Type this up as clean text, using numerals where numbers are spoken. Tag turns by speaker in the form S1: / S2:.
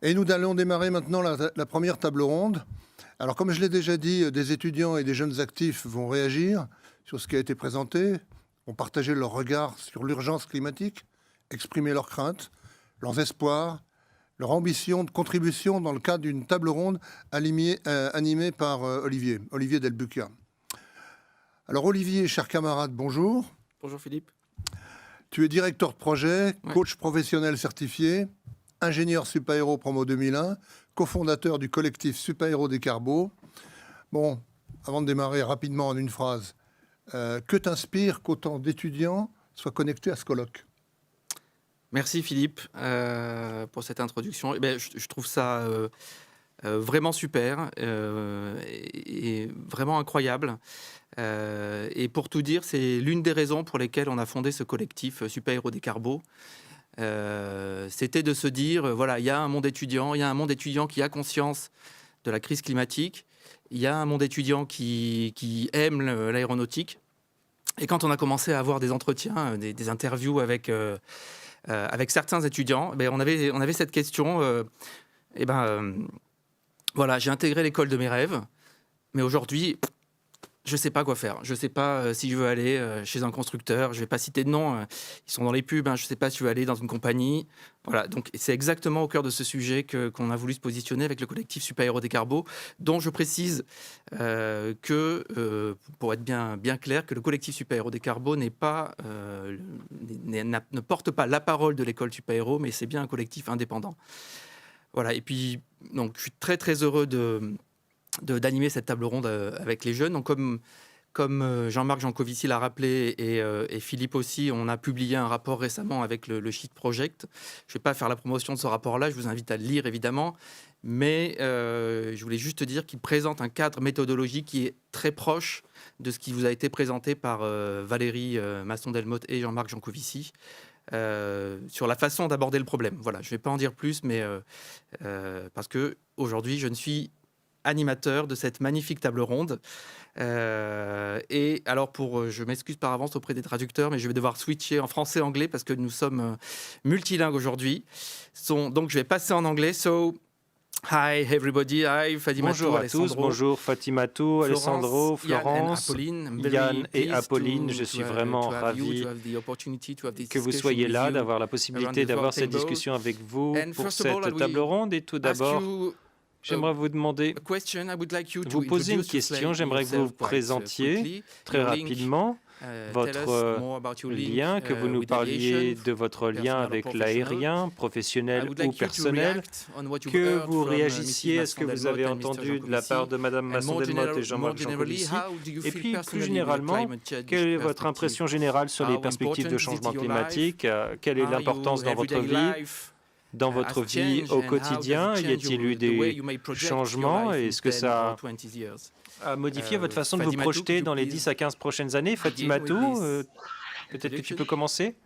S1: Et nous allons démarrer maintenant la première table ronde. Alors, comme je l'ai déjà dit, des étudiants et des jeunes actifs vont réagir sur ce qui a été présenté, vont partager leur regard sur l'urgence climatique, exprimer leurs craintes, leurs espoirs, leur ambition de contribution dans le cadre d'une table ronde animée par Olivier Delbucca. Alors, Olivier, cher camarade, bonjour.
S2: Bonjour Philippe.
S1: Tu es directeur de projet, coach professionnel certifié, ingénieur Supaéro promo 2001, cofondateur du collectif Supaéro Décarbo. Bon, avant de démarrer rapidement en une phrase, que t'inspire qu'autant d'étudiants soient connectés à ce colloque ?
S2: Merci Philippe pour cette introduction. Je trouve ça vraiment super et vraiment incroyable. Et pour tout dire, c'est l'une des raisons pour lesquelles on a fondé ce collectif Supaéro Décarbo. C'était de se dire, voilà, il y a un monde étudiant qui a conscience de la crise climatique, il y a un monde étudiant qui aime l'aéronautique. Et quand on a commencé à avoir des entretiens, des interviews avec certains étudiants, on avait cette question, voilà, j'ai intégré l'école de mes rêves, mais aujourd'hui, je ne sais pas quoi faire. Je ne sais pas si je veux aller chez un constructeur. Je ne vais pas citer de nom. Ils sont dans les pubs. Je ne sais pas si je veux aller dans une compagnie. Voilà. Donc, c'est exactement au cœur de ce sujet qu'on a voulu se positionner avec le collectif Supaéro Décarbo, dont je précise pour être bien clair, que le collectif Supaéro Décarbo ne porte pas la parole de l'école Supaéro, mais c'est bien un collectif indépendant. Voilà. Et puis, donc, je suis très, très heureux d'animer cette table ronde avec les jeunes. Donc, comme Jean-Marc Jancovici l'a rappelé et Philippe aussi, on a publié un rapport récemment avec le Sheet Project. Je ne vais pas faire la promotion de ce rapport-là, je vous invite à le lire évidemment, mais je voulais juste dire qu'il présente un cadre méthodologique qui est très proche de ce qui vous a été présenté par Valérie Masson-Delmotte et Jean-Marc Jancovici. Sur la façon d'aborder le problème. Voilà, je ne vais pas en dire plus, mais parce qu'aujourd'hui, je ne suis animateur de cette magnifique table ronde. Et alors, je m'excuse par avance auprès des traducteurs, mais je vais devoir switcher en français-anglais parce que nous sommes multilingues aujourd'hui. Donc, je vais passer en anglais. So, hi everybody, hi Fatimatou,
S3: bonjour à tous, bonjour Fatimatou, Alessandro, Florence, Yann et Apolline. Je suis vraiment ravi que vous soyez là, d'avoir la possibilité d'avoir cette discussion avec vous pour cette table ronde. Et tout d'abord, j'aimerais vous poser une question. J'aimerais que vous vous présentiez très rapidement votre lien, que vous nous parliez de votre lien avec l'aérien, professionnel ou personnel, que vous réagissiez à ce que vous avez entendu de la part de Madame Masson-Delmotte et Jean-Marc Jancovici, et puis plus généralement, quelle est votre impression générale sur les perspectives de changement climatique, quelle est l'importance dans votre vie au quotidien, y a-t-il eu des changements et est-ce que ça a modifié votre façon de vous projeter dans les 10 à 15 prochaines années? Fatimatou, peut-être que tu peux commencer.